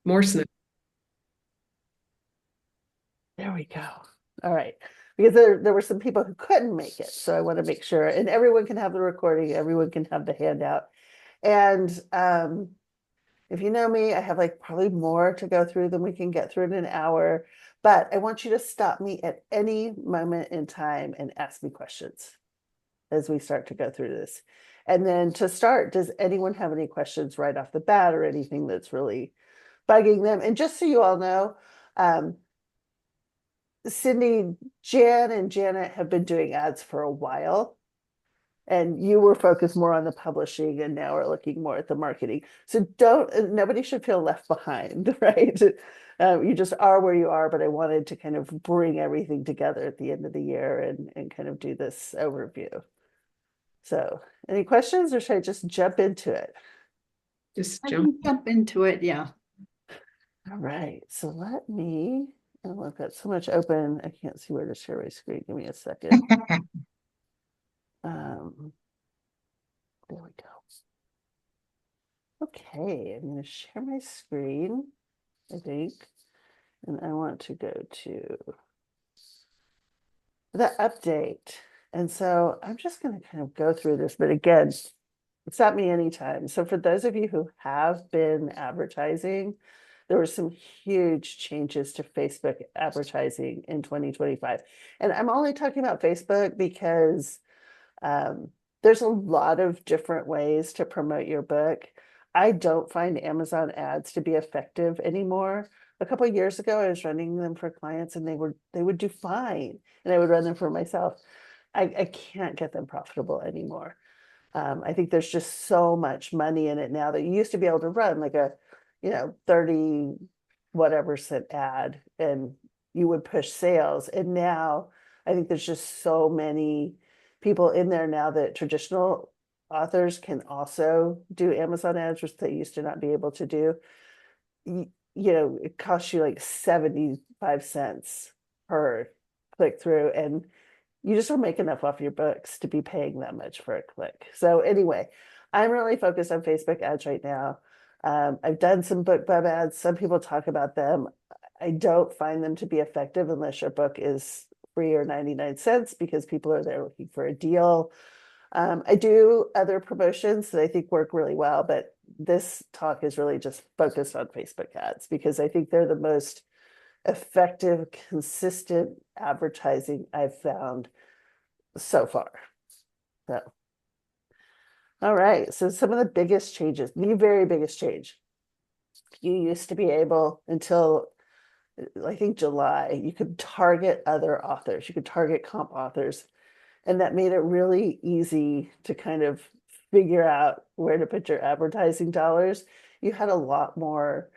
More snow. There we go. All right. Because there were some people who couldn't make it. So I want to make sure, and everyone can have the recording, everyone can have the handout. And if you know me, I have like probably more to go through than we can get through in an hour. But I want you to stop me at any moment in time and ask me questions as we start to go through this. And then to start, does anyone have any questions right off the bat or anything that's really bugging them? And just so you all know, Cindy, Jan, and Janet have been doing ads for a while, and you were focused more on the publishing, and now we're looking more at the marketing. So nobody should feel left behind, right? You just are where you are, but I wanted to kind of bring everything together at the end of the year and kind of do this overview. So, any questions, or should I just jump into it? Just I jump. can jump into it, yeah. All right, so oh, I've got so much open, I can't see where to share my screen. Give me a second. Um, there we go. Okay, I'm going to share my screen, I think, and I want to go to the update. And so I'm just going to kind of go through this, but again, stop me anytime. So for those of you who have been advertising, there were some huge changes to Facebook advertising in 2025. And I'm only talking about Facebook because um, there's a lot of different ways to promote your book. I don't find Amazon ads to be effective anymore. A couple of years ago, I was running them for clients and they would do fine, and I would run them for myself. I can't get them profitable anymore. I think there's just so much money in it now that you used to be able to run like a, 30 whatever cent ad and you would push sales. And now I think there's just so many people in there now that traditional authors can also do Amazon ads, which they used to not be able to do. It costs you like 75 cents per click through, and you just don't make enough off your books to be paying that much for a click. So anyway, I'm really focused on Facebook ads right now. I've done some BookBub ads. Some people talk about them. I don't find them to be effective unless your book is free or 99 cents, because people are there looking for a deal. I do other promotions that I think work really well, but this talk is really just focused on Facebook ads because I think they're the most effective, consistent advertising I've found so far. So, all right. So some of the biggest changes, the very biggest change. You used to be able, until I think July, you could target other authors. You could target comp authors. And that made it really easy to kind of figure out where to put your advertising dollars. You had a lot more,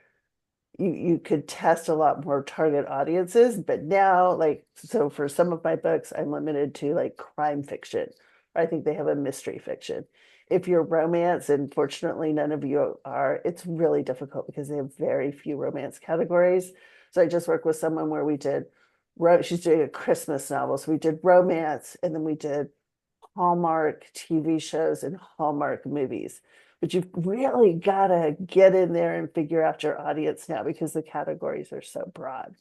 you could test a lot more target audiences, but now, like, so for some of my books, I'm limited to like crime fiction. I think they have a mystery fiction. If you're romance, and fortunately none of you are, it's really difficult because they have very few romance categories. So I just worked with someone where we did, she's doing a Christmas novel. So we did romance, and then we did Hallmark TV shows and Hallmark movies. But you've really got to get in there and figure out your audience now because the categories are so broad.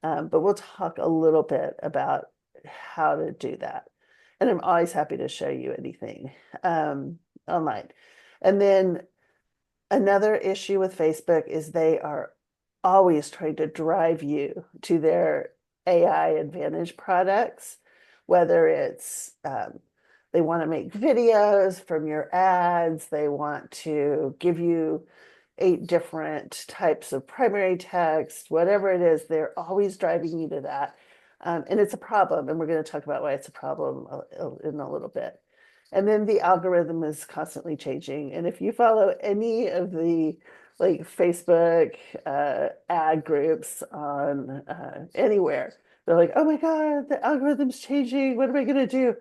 But we'll talk a little bit about how to do that. And I'm always happy to show you anything online. And then another issue with Facebook is they are always trying to drive you to their AI Advantage products, whether it's they want to make videos from your ads, they want to give you 8 different types of primary text, whatever it is, they're always driving you to that. And it's a problem, and we're going to talk about why it's a problem in a little bit. And then the algorithm is constantly changing. And if you follow any of the like Facebook ad groups on anywhere, they're like, oh my God, the algorithm's changing. What am I going to do?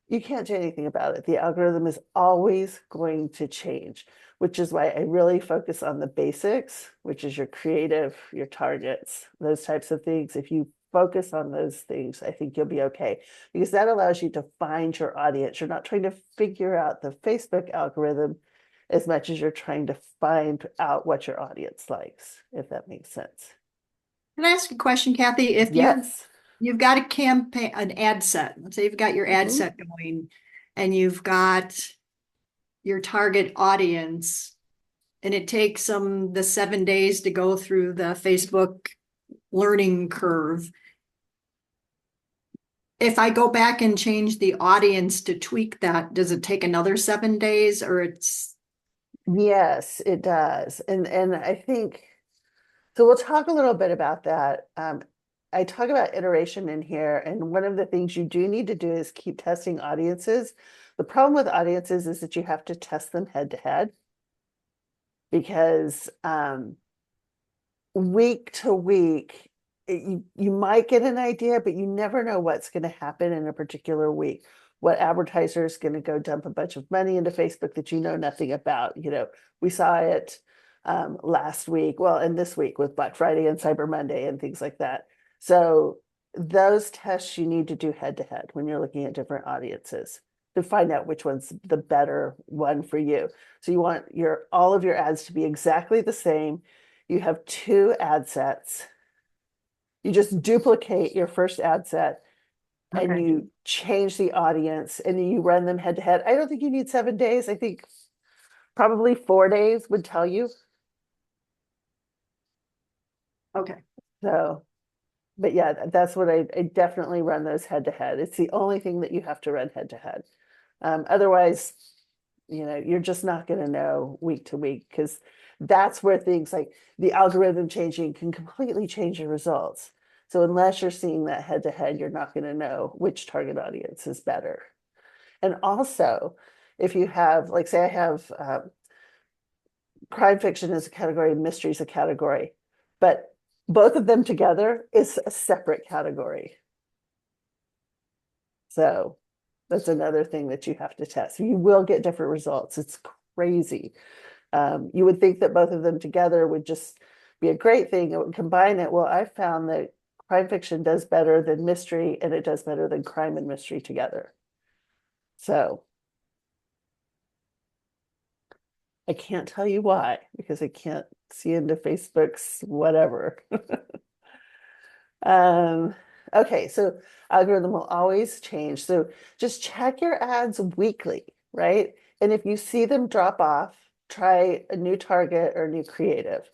You can't do anything about it. The algorithm is always going to change, which is why I really focus on the basics, which is your creative, your targets, those types of things. If you focus on those things, I think you'll be okay, because that allows you to find your audience. You're not trying to figure out the Facebook algorithm. as much as you're trying to find out what your audience likes, if that makes sense. Can I ask a question, Kathy? If Yes. you've got a campaign, an ad set, let's say you've got your ad Mhm. set going and you've got your target audience, and it takes them the 7 days to go through the Facebook learning curve. If I go back and change the audience to tweak that, does it take another 7 days or it's Yes, it does. And I think so we'll talk a little bit about that. I talk about iteration in here, and one of the things you do need to do is keep testing audiences. The problem with audiences is that you have to test them head to head because week to week, you might get an idea, but you never know what's going to happen in a particular week. What advertiser is going to go dump a bunch of money into Facebook that you know nothing about? We saw it last week, well, and this week with Black Friday and Cyber Monday and things like that. So those tests you need to do head to head when you're looking at different audiences to find out which one's the better one for you. So you want all of your ads to be exactly the same. You have two ad sets. You just duplicate your first ad set and okay? you change the audience and you run them head to head. I don't think you need 7 days. I think probably 4 days would tell you. Okay. So, but yeah, that's what I definitely run those head to head. It's the only thing that you have to run head to head. Otherwise, you're just not going to know week to week because that's where things like the algorithm changing can completely change your results. So unless you're seeing that head to head, you're not going to know which target audience is better. And also, if you have, like, say I have crime fiction as a category, mystery is a category, but both of them together is a separate category. So that's another thing that you have to test. You will get different results. It's crazy. You would think that both of them together would just be a great thing. It would combine it. Well, I found that crime fiction does better than mystery, and it does better than crime and mystery together. So I can't tell you why because I can't see into Facebook's whatever. Um, okay, so algorithm will always change. So just check your ads weekly, right? And if you see them drop off, try a new target or new creative.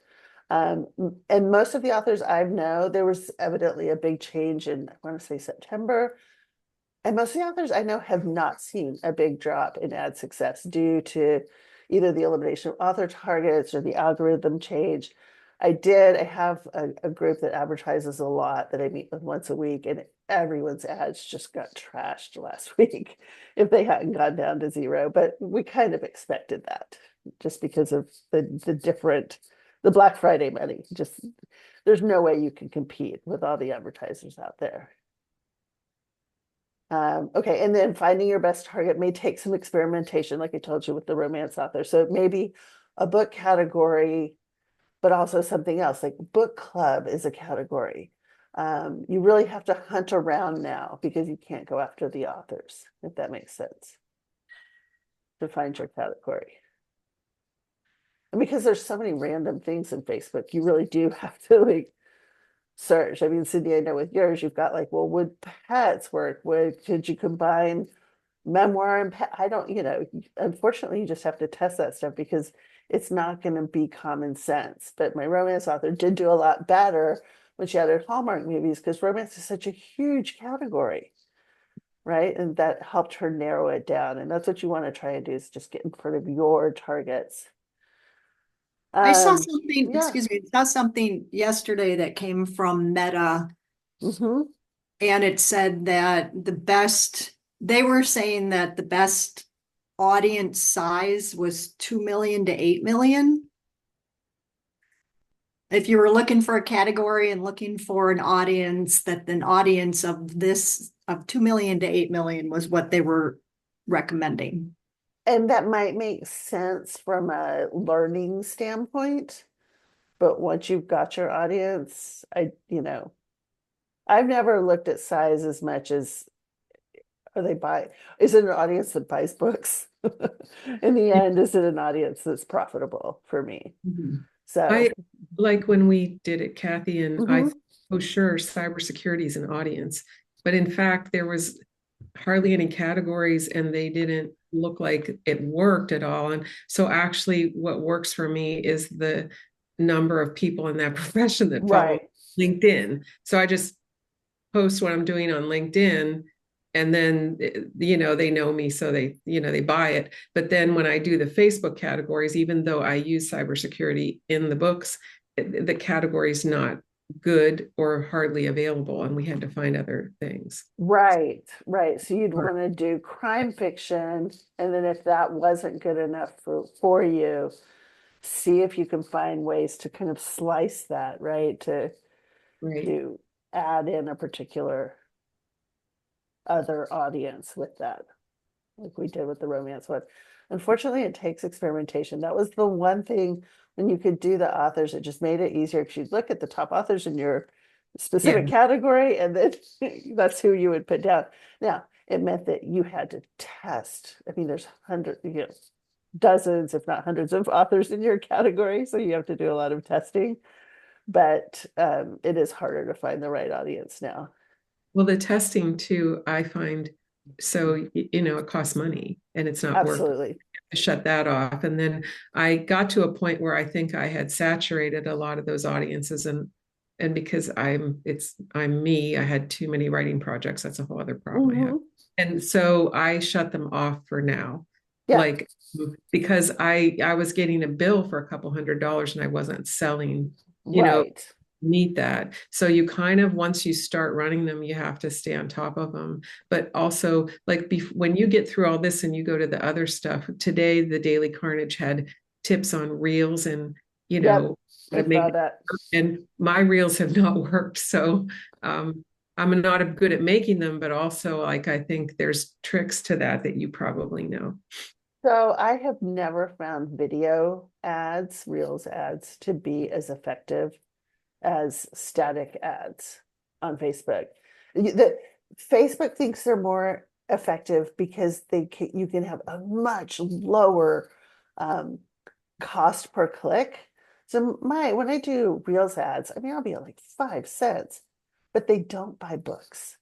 And most of the authors I know, there was evidently a big change in, I want to say September. And most of the authors I know have not seen a big drop in ad success due to either the elimination of author targets or the algorithm change. I have a group that advertises a lot that I meet with once a week, and everyone's ads just got trashed last week if they hadn't gone down to zero. But we kind of expected that just because of the Black Friday money. Just there's no way you can compete with all the advertisers out there. Okay, and then finding your best target may take some experimentation, like I told you with the romance author. So maybe a book category, but also something else, like book club is a category. You really have to hunt around now because you can't go after the authors, if that makes sense, to find your category. And because there's so many random things in Facebook, you really do have to like search. I mean, Cindy, I know with yours, you've got like, well, would pets work? Could you combine memoir and pet? I don't, unfortunately, you just have to test that stuff because it's not going to be common sense. But my romance author did do a lot better when she added Hallmark movies because romance is such a huge category, right? And that helped her narrow it down. And that's what you want to try and do is just get in front of your targets. I saw Um, something, yeah. excuse me, I saw something yesterday that came from Meta, Hmm. and it said that they were saying that the best audience size was 2 million to 8 million. If you were looking for a category and looking for an audience, that an audience of 2 million to 8 million was what they were recommending. And that might make sense from a learning standpoint, but once you've got your audience, I've never looked at size as much as Or they buy, is it an audience that buys books? In the end, is it an audience that's profitable for me? Mhm. So, I like when we did it, Kathy, and I mhm. thought, oh, sure, cybersecurity is an audience. But in fact, there was hardly any categories and they didn't look like it worked at all. And so actually what works for me is the number of people in that profession that follow Right. LinkedIn. So I just post what I'm doing on LinkedIn and then they know me so they buy it. But then when I do the Facebook categories, even though I use cybersecurity in the books, the category is not good or hardly available and we had to find other things. Right, right. So you'd want to do crime fiction, and then if that wasn't good enough for you, see if you can find ways to kind of slice that, right? Right. To add in a particular other audience with that, like we did with the romance one. Unfortunately, it takes experimentation. That was the one thing when you could do the authors, it just made it easier because you'd look at the top authors in your specific Yeah. category, and then that's who you would put down. Now, it meant that you had to test. I mean, there's hundreds, dozens, if not hundreds of authors in your category, so you have to do a lot of testing. But it is harder to find the right audience now. Well, the testing too, I find so, it costs money and it's not worth Absolutely. to shut that off. And then I got to a point where I think I had saturated a lot of those audiences and because I'm me, I had too many writing projects. That's a whole other problem I have. Hmm. And so I shut them off for now. Yeah. Like because I was getting a bill for a couple $100 and I wasn't selling, Right. meet that. So you kind of, once you start running them, you have to stay on top of them. But also, like when you get through all this and you go to the other stuff, today the Daily Carnage had tips on reels and, Yep. how I to make saw it that. work. And my reels have not worked. So I'm not good at making them, but also like I think there's tricks to that you probably know. So I have never found video ads, Reels ads, to be as effective as static ads on Facebook. The Facebook thinks they're more effective because you can have a much lower um, cost per click. So when I do Reels ads, I mean I'll be at like 5 cents, but they don't buy books.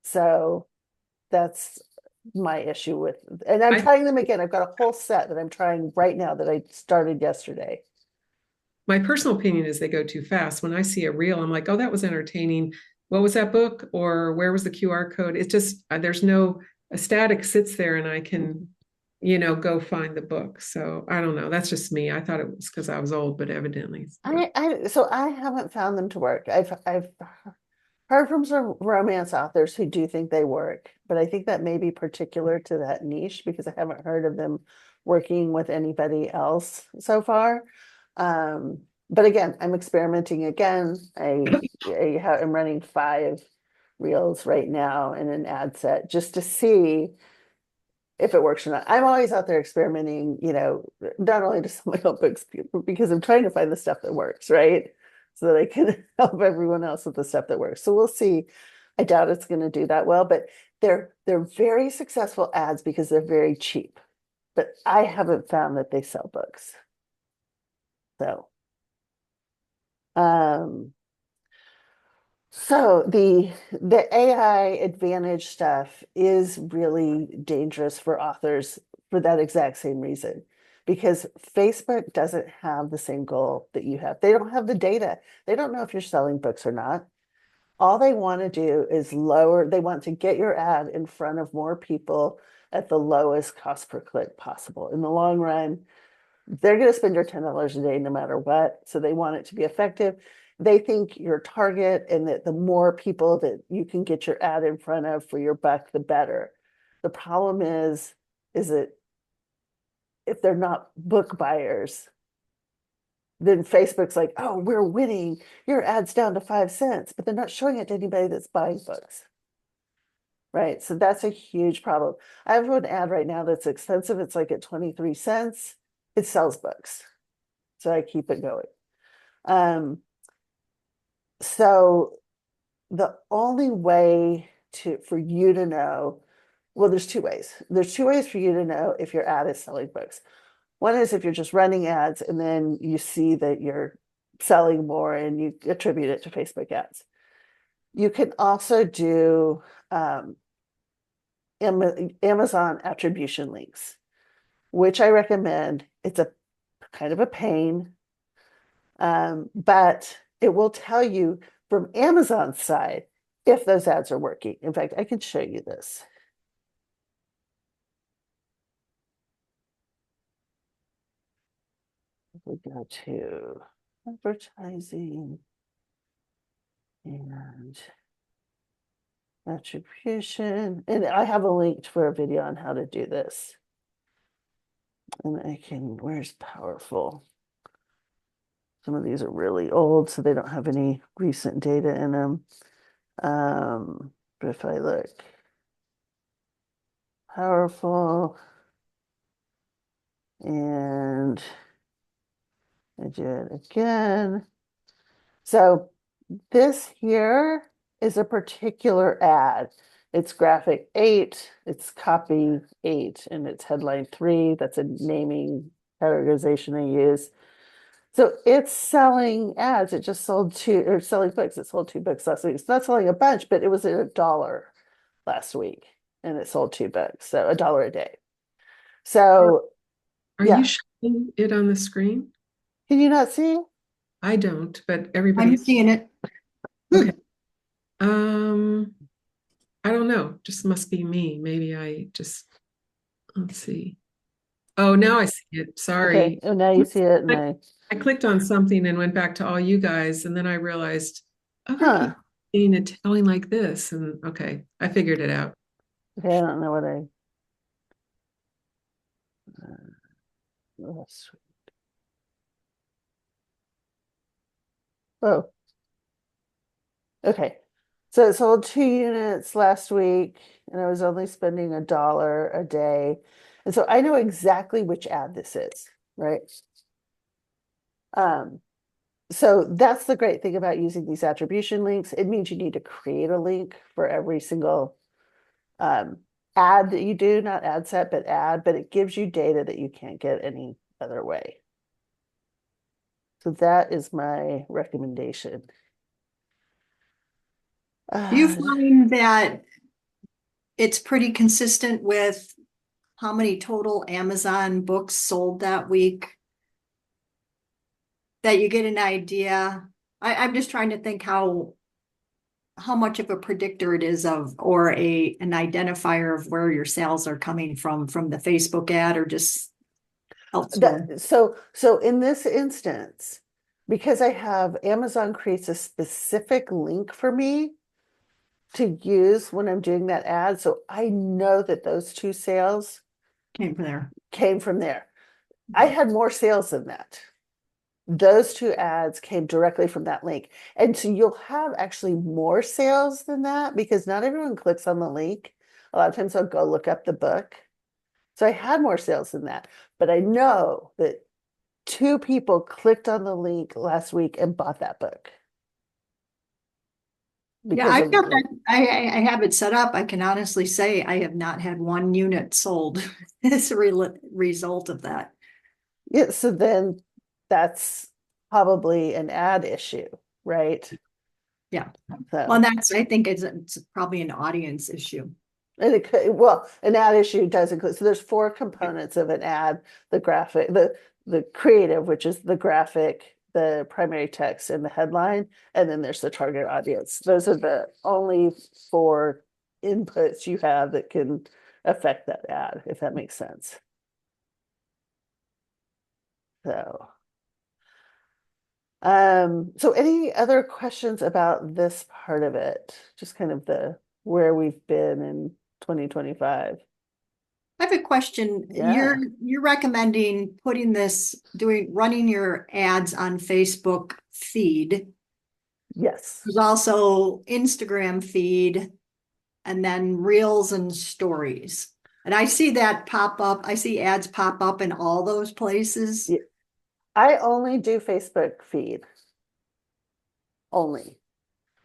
So that's my issue with, and I'm I trying them again. I've got a whole set that I'm trying right now that I started yesterday. My personal opinion is they go too fast. When I see a reel, I'm like, oh, that was entertaining. What was that book? Or where was the QR code? It's just, there's no, a static sits there and I can, go find the book. So I don't know. That's just me. I thought it was because I was old, but evidently. So I haven't found them to work. I've heard from some romance authors who do think they work, but I think that may be particular to that niche because I haven't heard of them working with anybody else so far. But again, I'm experimenting again. I'm running 5 reels right now in an ad set just to see if it works or not. I'm always out there experimenting, not only to sell my own books, because I'm trying to find the stuff that works, right? So that I can help everyone else with the stuff that works. So we'll see. I doubt it's going to do that well, but they're very successful ads because they're very cheap. But I haven't found that they sell books. So um so the AI advantage stuff is really dangerous for authors for that exact same reason. Because Facebook doesn't have the same goal that you have. They don't have the data. They don't know if you're selling books or not. All they want to do is they want to get your ad in front of more people at the lowest cost per click possible. In the long run, they're going to spend your $10 a day no matter what. So they want it to be effective. They think your target and that the more people that you can get your ad in front of for your buck, the better. The problem is that if they're not book buyers, then Facebook's like, oh, we're winning. Your ad's down to 5 cents, but they're not showing it to anybody that's buying books. Right. So that's a huge problem. I have an ad right now that's expensive. It's like at 23 cents. It sells books. So I keep it going. So the only way for you to know. Well, there's two ways. There's two ways for you to know if your ad is selling books. One is if you're just running ads and then you see that you're selling more and you attribute it to Facebook ads. You can also do Amazon attribution links, which I recommend. It's a kind of a pain, but it will tell you from Amazon's side if those ads are working. In fact, I can show you this. We go to advertising and attribution, and I have a link for a video on how to do this. And I can, where's powerful? Some of these are really old, so they don't have any recent data in them. But if I look, powerful, and I do it again. So this here is a particular ad. It's graphic 8, it's copy 8, and it's headline 3. That's a naming categorization I use. So it's selling ads. It just sold 2, or selling books. It sold 2 books last week. It's not selling a bunch, but it was at $1 last week, and it sold 2 books, so $1 a day. So Are yeah. you showing it on the screen? Can you not see? I don't, but everybody. I'm seeing it. Okay. I don't know. Just must be me. Maybe I just, let's see. Oh, now I see it. Sorry. Okay, and now you see it, and I clicked on something and went back to all you guys, and then I realized other huh. people being Italian like this, and okay, I figured it out. Okay, I don't know what I. Let's- Oh. Okay. So it sold 2 units last week, and I was only spending $1 a day. And so I know exactly which ad this is, right? So that's the great thing about using these attribution links. It means you need to create a link for every single ad that you do, not ad set, but ad, but it gives you data that you can't get any other way. So that is my recommendation. Do you find that it's pretty consistent with how many total Amazon books sold that week? That you get an idea? I'm just trying to think how much of a predictor it is of, or an identifier of where your sales are coming from the Facebook ad or just elsewhere. So in this instance, because I have Amazon creates a specific link for me to use when I'm doing that ad, so I know that those 2 sales Came from there. came from there. I had more sales than that. Those 2 ads came directly from that link. And so you'll have actually more sales than that because not everyone clicks on the link. A lot of times they'll go look up the book. So I had more sales than that, but I know that 2 people clicked on the link last week and bought that book. Yeah, I've got that. I have it set up. I can honestly say I have not had 1 unit sold as a result of that. Yeah, so then that's probably an ad issue, right? Yeah. So, Well, I think it's probably an audience issue. and it could, well, an ad issue does include, so there's 4 components of an ad: the graphic, the creative, which is the graphic, the primary text, and the headline, and then there's the target audience. Those are the only 4 inputs you have that can affect that ad, if that makes sense. So any other questions about this part of it? Just kind of where we've been in 2025. I have a question. Yeah. You're recommending running your ads on Facebook feed. Yes. There's also Instagram feed and then reels and stories. And I see that pop up. I see ads pop up in all those places. Yeah. I only do Facebook feed. Only.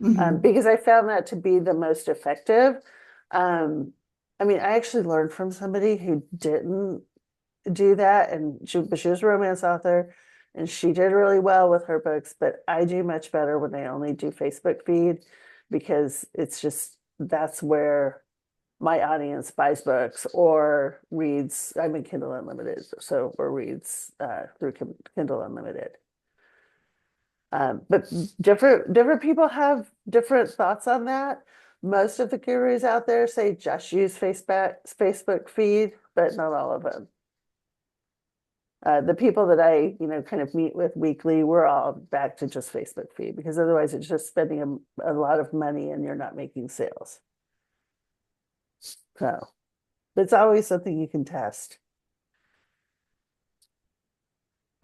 Mhm. because I found that to be the most effective. Um, I mean, I actually learned from somebody who didn't do that, and but she was a romance author, and she did really well with her books. But I do much better when I only do Facebook feed, because it's just that's where my audience buys books or reads. I'm in Kindle Unlimited, so or reads through Kindle Unlimited. But different people have different thoughts on that. Most of the gurus out there say just use Facebook feed, but not all of them. The people that I, kind of meet with weekly, we're all back to just Facebook feed, because otherwise it's just spending a lot of money and you're not making sales. So it's always something you can test.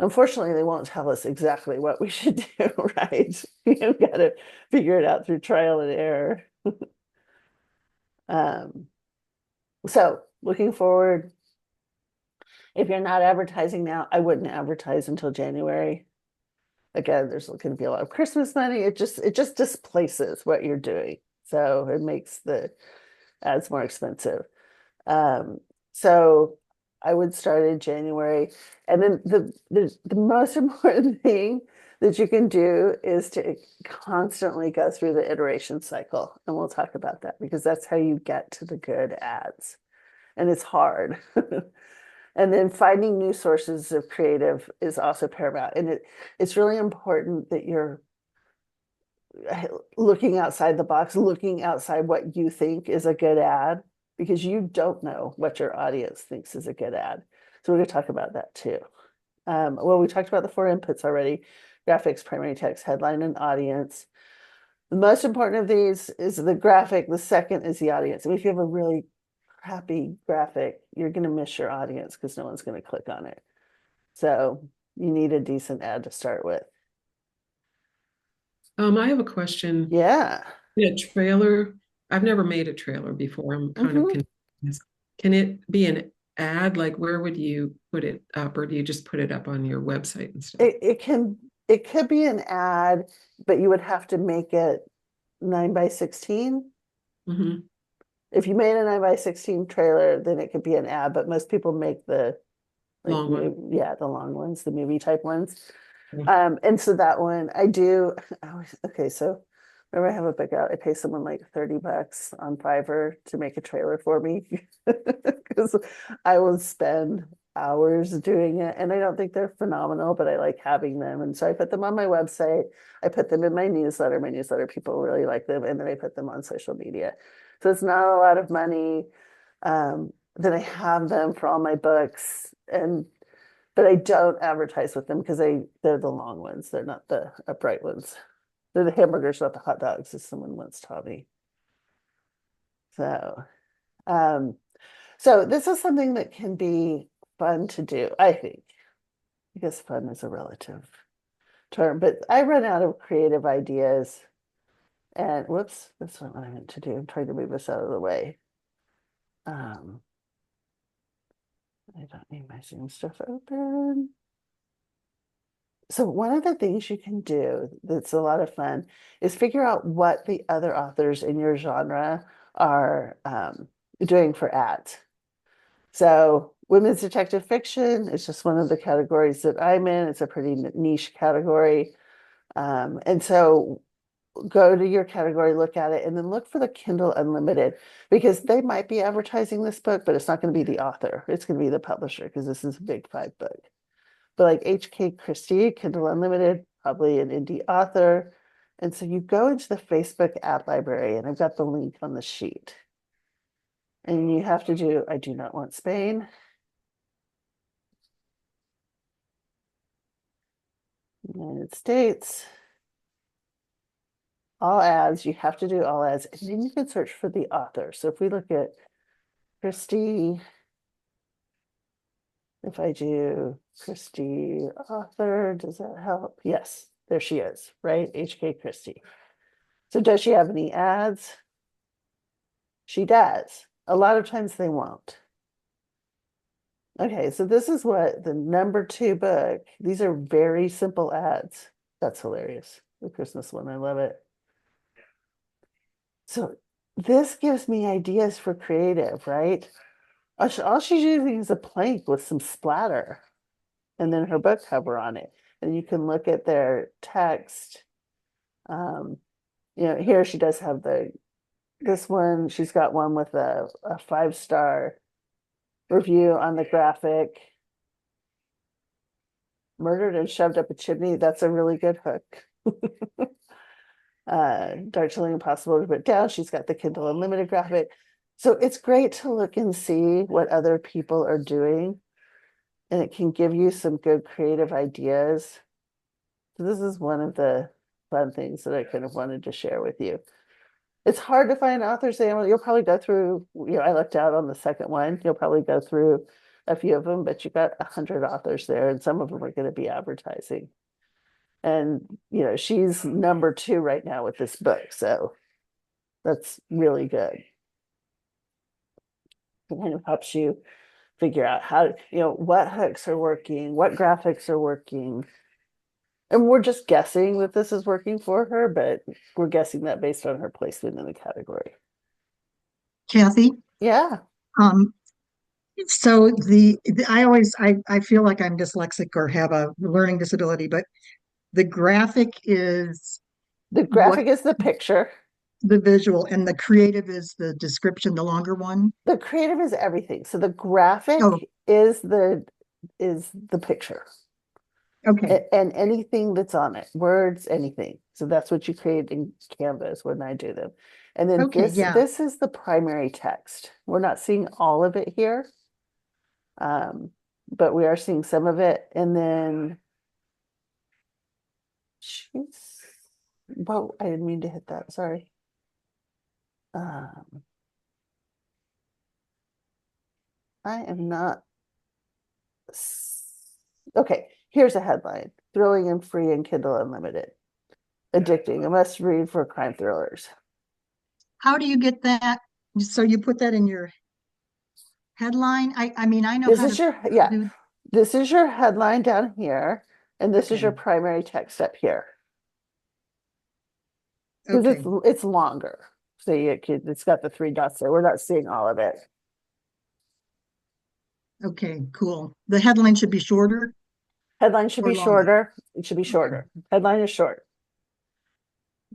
Unfortunately, they won't tell us exactly what we should do, right? You've got to figure it out through trial and error. Um, so looking forward, if you're not advertising now, I wouldn't advertise until January. Again, there's going to be a lot of Christmas money. It just displaces what you're doing. So it makes the ads more expensive. Um, so I would start in January. And then the most important thing that you can do is to constantly go through the iteration cycle. And we'll talk about that, because that's how you get to the good ads. And it's hard. And then finding new sources of creative is also paramount. And it's really important that you're looking outside the box, looking outside what you think is a good ad, because you don't know what your audience thinks is a good ad. So we're going to talk about that too. Well, we talked about the 4 inputs already: graphics, primary text, headline, and audience. The most important of these is the graphic. The second is the audience. And if you have a really crappy graphic, you're going to miss your audience, because no one's going to click on it. So you need a decent ad to start with. I have a question. Yeah. A trailer. I've never made a trailer before. I'm kind of Mhm. confused. Can it be an ad? Like, where would you put it up, or do you just put it up on your website and stuff? It could be an ad, but you would have to make it 9 by 16. Mhm. If you made a 9 by 16 trailer, then it could be an ad, but most people make the Long one. yeah, the long ones, the movie type ones. Yeah. And so that one I do. Okay, so whenever I have a book out, I pay someone like $30 on Fiverr to make a trailer for me, because I will spend hours doing it, and I don't think they're phenomenal, but I like having them. And so I put them on my website, I put them in my newsletter. My newsletter people really like them, and then I put them on social media. So it's not a lot of money. Then I have them for all my books, and but I don't advertise with them, because they're the long ones. They're not the upright ones. They're the hamburgers, not the hot dogs, as someone once taught me. So, um, so this is something that can be fun to do, I think. I guess fun is a relative term, but I run out of creative ideas. And whoops, that's not what I meant to do. I'm trying to move this out of the way. Um, I don't need my Zoom stuff open. So one of the things you can do that's a lot of fun is figure out what the other authors in your genre are doing for ads. So women's detective fiction is just one of the categories that I'm in. It's a pretty niche category. And so go to your category, look at it, and then look for the Kindle Unlimited, because they might be advertising this book, but it's not going to be the author. It's going to be the publisher, because this is a big 5 book. But like H.K. Christie, Kindle Unlimited, probably an indie author. And so you go into the Facebook ad library, and I've got the link on the sheet. And you have to do I Do Not Want Spain. United States. All ads, you have to do all ads. And then you can search for the author. So if we look at Christie, if I do Christie author, does that help? Yes, there she is, right? H.K. Christie. So does she have any ads? She does. A lot of times they won't. Okay, so this is what the number 2 book, these are very simple ads. That's hilarious. The Christmas one, I love it. So this gives me ideas for creative, right? All she's using is a plank with some splatter and then her book cover on it. And you can look at their text. Um, here she does have this one, she's got one with a 5-star review on the graphic. Murdered and shoved up a chimney. That's a really good hook. Dark Impossible to put down. She's got the Kindle Unlimited graphic. So it's great to look and see what other people are doing, and it can give you some good creative ideas. So this is one of the fun things that I kind of wanted to share with you. It's hard to find authors. You'll probably go through, I looked out on the second one. You'll probably go through a few of them, but you've got 100 authors there, and some of them are going to be advertising. And, she's number 2 right now with this book. So that's really good. It kind of helps you figure out how, what hooks are working, what graphics are working. And we're just guessing that this is working for her, but we're guessing that based on her placement in the category. Kathy, Yeah. so I feel like I'm dyslexic or have a learning disability, but the graphic is The graphic is the picture. the visual, and the creative is the description, the longer one. The creative is everything. So the graphic Oh. is the picture. Okay. And anything that's on it, words, anything. So that's what you create in Canvas when I do them. And then Okay, yeah. this is the primary text. We're not seeing all of it here. But we are seeing some of it. And then whoa, I didn't mean to hit that, sorry. I am not okay. Here's a headline: thrilling and free in Kindle Unlimited. Addicting, a must read for crime thrillers. How do you get that? So you put that in your headline? I mean, I know This how is to your do. this is your headline down here, and this is your Okay. primary text up here. Because Okay. it's longer. So it's got the 3 dots there. We're not seeing all of it. Okay, cool. The headline should be shorter Headline should or be longer? shorter. It should be shorter. Headline is short.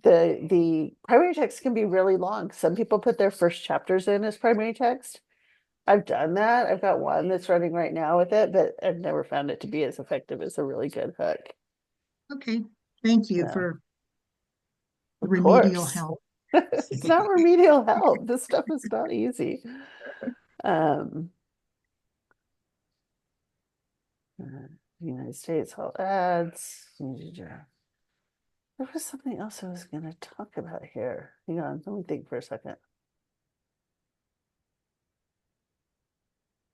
The primary text can be really long. Some people put their first chapters in as primary text. I've done that. I've got one that's running right now with it, but I've never found it to be as effective as a really good hook. Okay. Thank you Yeah. for Of remedial course. help. It's not remedial help. This stuff is not easy. United States all ads. There was something else I was going to talk about here. Hang on, let me think for a second.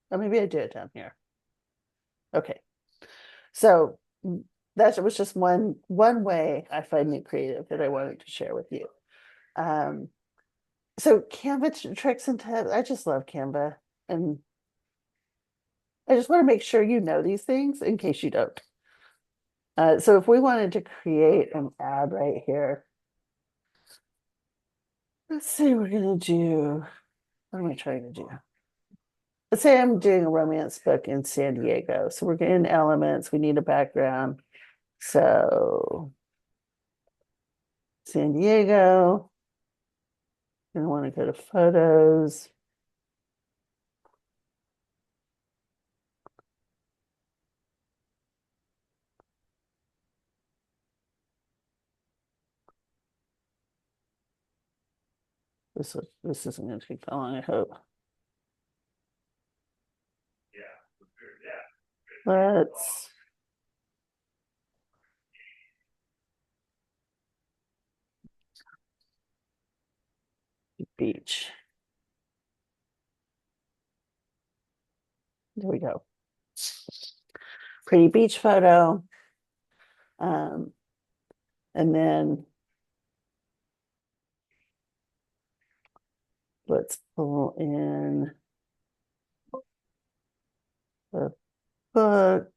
Or maybe I do it down here. Okay. So that was just one way I find new creative that I wanted to share with you. So Canva tricks and tips. I just love Canva, and I just want to make sure you know these things in case you don't. So if we wanted to create an ad right here, let's say we're gonna do, what am I trying to do? Let's say I'm doing a romance book in San Diego. So we're getting elements, we need a background. So San Diego, gonna want to go to photos. This isn't going to take that long, I hope. Let's beach. There we go. Pretty beach photo. And then let's pull in the book.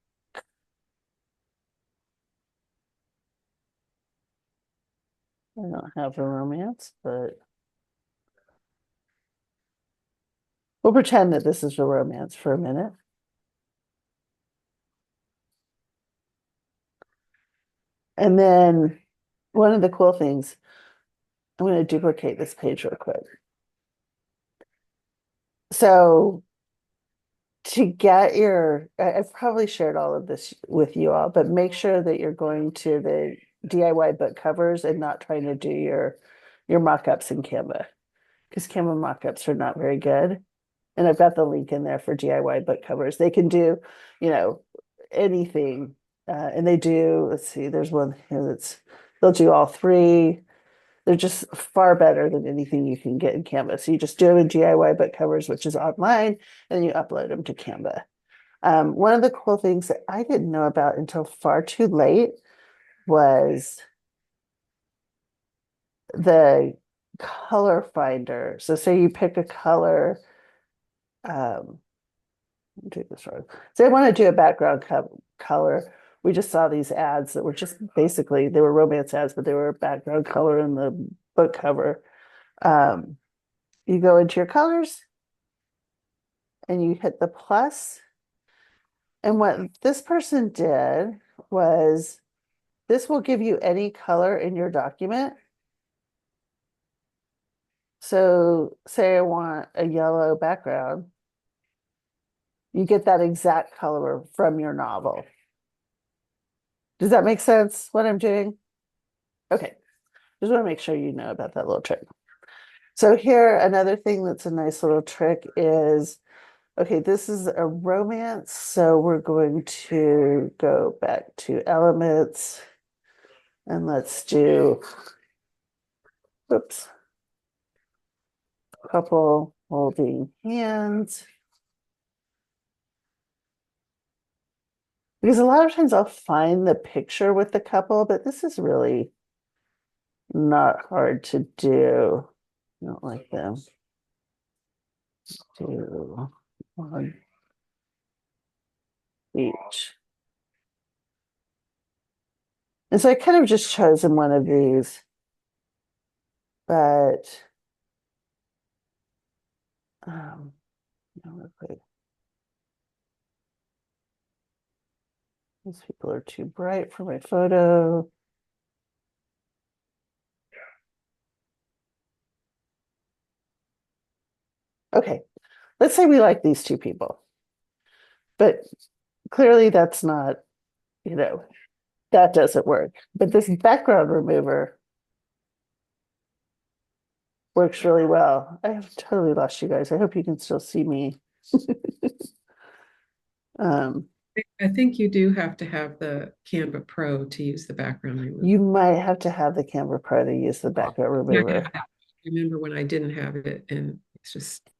I don't have a romance, but We'll pretend that this is a romance for a minute. And then one of the cool things, I'm going to duplicate this page real quick. So to get your, I've probably shared all of this with you all, but make sure that you're going to the DIY book covers and not trying to do your mock-ups in Canva, because Canva mock-ups are not very good. And I've got the link in there for DIY book covers. They can do, anything. And they do, let's see, there's one here they'll do all three. They're just far better than anything you can get in Canva. So you just do them in DIY book covers, which is online, and you upload them to Canva. One of the cool things that I didn't know about until far too late was the color finder. So say you pick a color, do this wrong. So I want to do a background color. We just saw these ads that were just basically, they were romance ads, but they were background color in the book cover. You go into your colors and you hit the plus. And what this person did was, this will give you any color in your document. So say I want a yellow background, you get that exact color from your novel. Does that make sense, what I'm doing? Okay, just want to make sure you know about that little trick. So here, another thing that's a nice little trick is, okay, this is a romance, so we're going to go back to elements and let's do, oops, couple holding hands. Because a lot of times I'll find the picture with the couple, but this is really not hard to do. I don't like them. Do one each. And so I kind of just chosen one of these, but no, real quick. These people are too bright for my photo. Okay, let's say we like these two people, but clearly that's not, that doesn't work. But this background remover works really well. I have totally lost you guys. I hope you can still see me. I think you do have to have the Canva Pro to use the background remover. You might have to have the Canva Pro to use the background Yeah, remover. I remember when I didn't have it, and it's just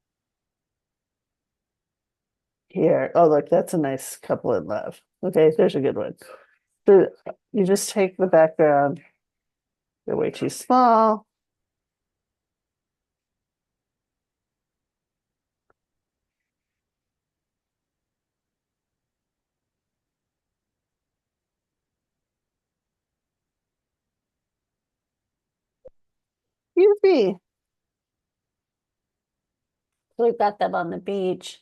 Here. Oh, look, that's a nice couple in love. Okay, there's a good one. So you just take the background. They're way too small. Excuse me. So we've got them on the beach.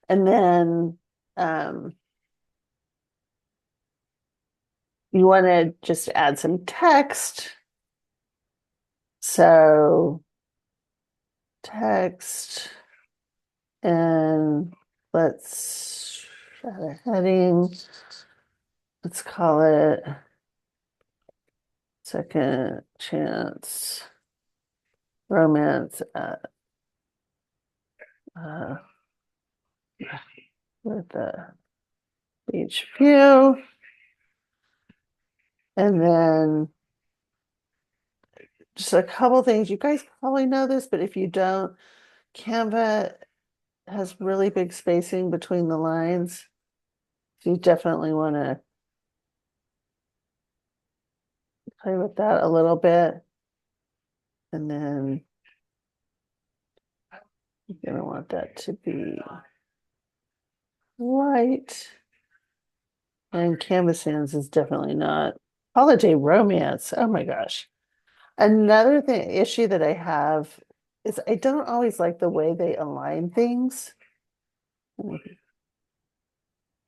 And then you want to just add some text. So text, and let's add a heading. Let's call it Second Chance Romance at with the beach view. And then just a couple things. You guys probably know this, but if you don't, Canva has really big spacing between the lines. So you definitely want to play with that a little bit. And then you're going to want that to be white. And Canvas Hands is definitely not. Holiday Romance. Oh my gosh. Another issue that I have is I don't always like the way they align things.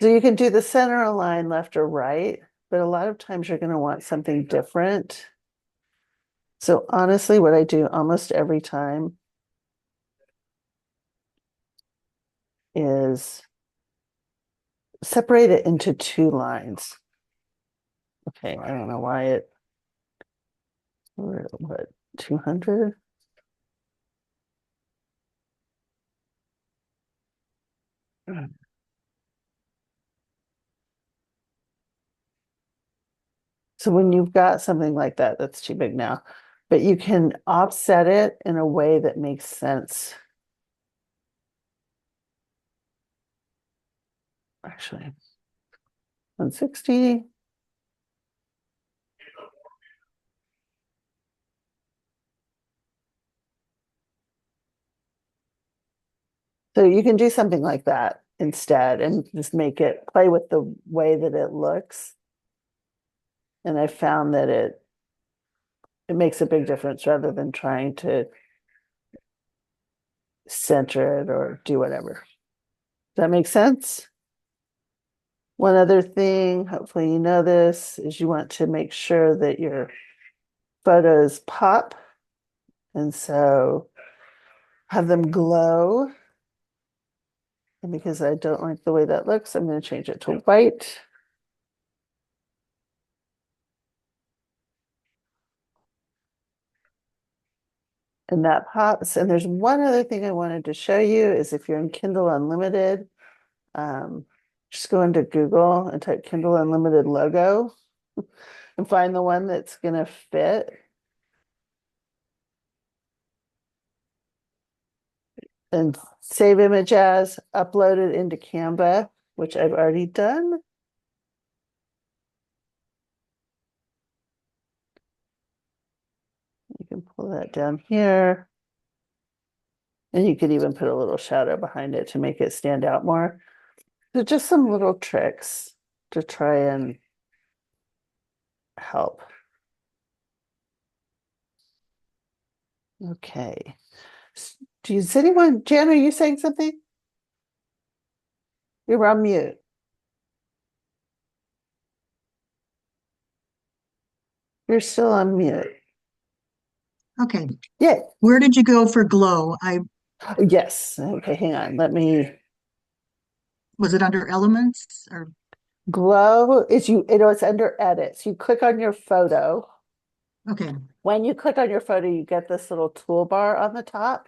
So you can do the center align left or right, but a lot of times you're going to want something different. So honestly, what I do almost every time is separate it into two lines. Okay, I don't know why what, 200? So when you've got something like that, that's too big now, but you can offset it in a way that makes sense. Actually, 160. So you can do something like that instead and just make it play with the way that it looks. And I found that it makes a big difference rather than trying to center it or do whatever. Does that make sense? One other thing, hopefully you know this, is you want to make sure that your photos pop. And so have them glow. And because I don't like the way that looks, I'm going to change it to white. And that pops. And there's one other thing I wanted to show you is if you're in Kindle Unlimited, just go into Google and type Kindle Unlimited logo and find the one that's going to fit. And save image as, upload it into Canva, which I've already done. You can pull that down here. And you could even put a little shadow behind it to make it stand out more. So just some little tricks to try and help. Okay. Does anyone, Jan, are you saying something? You're on mute. You're still on mute. Okay, Yeah. where did you go for glow? Yes. Okay, hang on. Let me Was it under elements or, glow is it's under edits. You click on your photo. okay, When you click on your photo, you get this little toolbar on the top.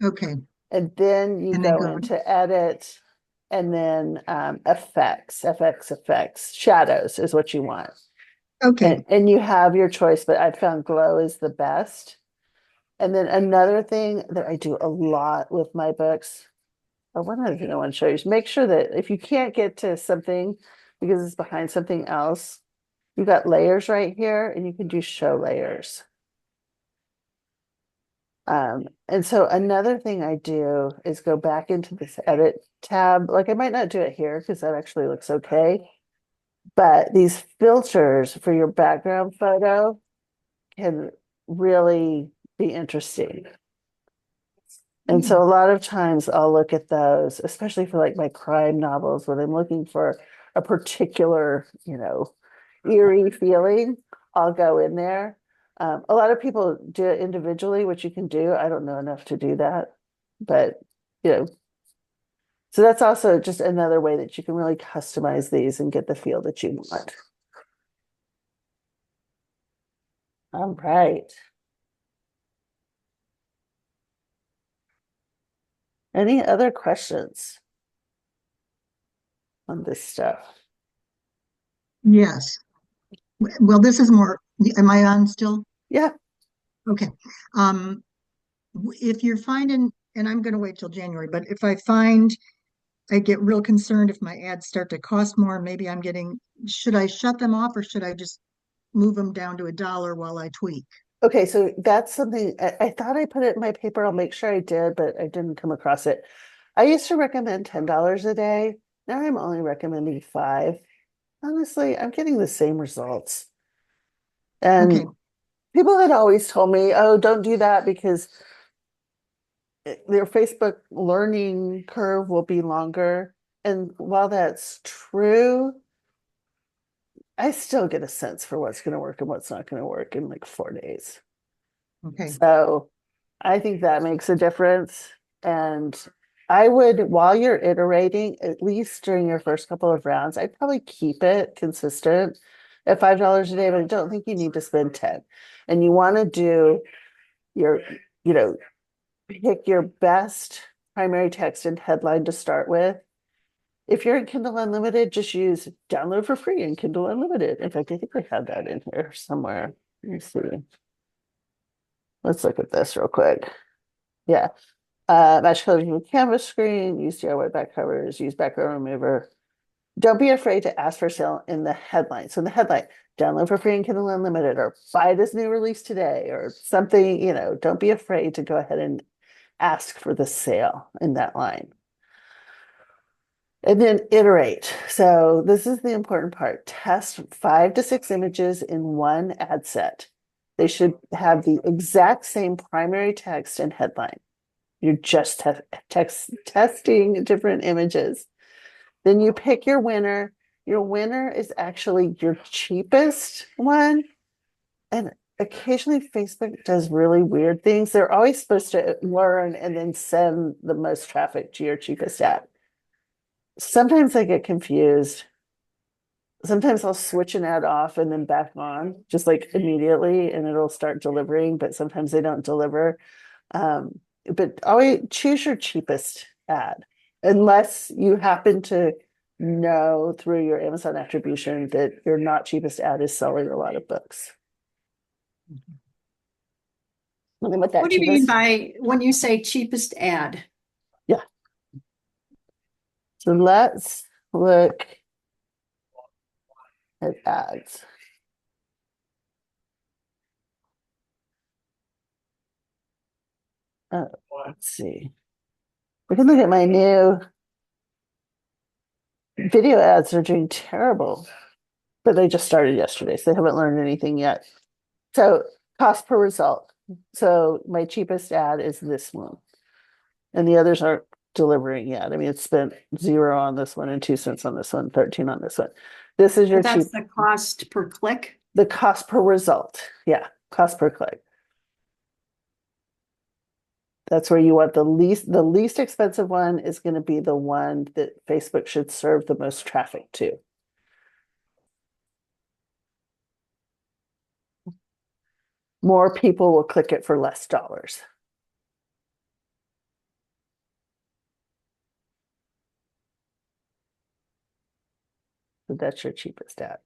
okay, And then you and then go go, into edit and then effects, shadows is what you want. okay, And you have your choice, but I found glow is the best. And then another thing that I do a lot with my books, or one other thing I want to show you is make sure that if you can't get to something because it's behind something else, you've got layers right here and you can do show layers. And so another thing I do is go back into this edit tab. Like I might not do it here because that actually looks okay. But these filters for your background photo can really be interesting. And so a lot of times I'll look at those, especially for like my crime novels, when I'm looking for a particular, eerie feeling, I'll go in there. A lot of people do it individually, which you can do. I don't know enough to do that, but so that's also just another way that you can really customize these and get the feel that you want. All right. Any other questions on this stuff? yes. Well, this is more, am I on still? Yeah. Okay. Um, if you're finding, and I'm going to wait till January, but if I find I get real concerned if my ads start to cost more, maybe should I shut them off or should I just move them down to $1 while I tweak? Okay, so that's something I thought I put it in my paper. I'll make sure I did, but I didn't come across it. I used to recommend $10 a day. Now I'm only recommending 5. Honestly, I'm getting the same results. Okay. And people had always told me, oh, don't do that because their Facebook learning curve will be longer. And while that's true, I still get a sense for what's going to work and what's not going to work in like 4 days. Okay, So I think that makes a difference. And I would, while you're iterating, at least during your first couple of rounds, I'd probably keep it consistent at $5 a day, but I don't think you need to spend 10. And you want to do your, you know, pick your best primary text and headline to start with. If you're in Kindle Unlimited, just use download for free in Kindle Unlimited. In fact, I think I have that in here somewhere. Let me see. Let's look at this real quick. Yeah. Match colors with canvas screen, use DIY back covers, use background remover. Don't be afraid to ask for sale in the headline. So in the headline, download for free in Kindle Unlimited, or buy this new release today, or something, don't be afraid to go ahead and ask for the sale in that line. And then iterate. So this is the important part. Test 5 to 6 images in one ad set. They should have the exact same primary text and headline. You're just testing different images. Then you pick your winner. Your winner is actually your cheapest one. And occasionally Facebook does really weird things. They're always supposed to learn and then send the most traffic to your cheapest ad. Sometimes I get confused. Sometimes I'll switch an ad off and then back on just like immediately and it'll start delivering, but sometimes they don't deliver. But always choose your cheapest ad unless you happen to know through your Amazon attribution that your not cheapest ad is selling a lot of books. And then with that What do you mean cheapest, by when you say cheapest ad? so let's look at ads. Let's see. We can look at my new video ads are doing terrible, but they just started yesterday, so they haven't learned anything yet. So cost per result. So my cheapest ad is this one. And the others aren't delivering yet. I mean, it's spent 0 on this one and 2 cents on this one, 13 on this one. This is your cheap, That's the cost per click. the cost per result. Yeah, cost per click. That's where you want the least expensive one is going to be the one that Facebook should serve the most traffic to. More people will click it for less dollars. So that's your cheapest ad.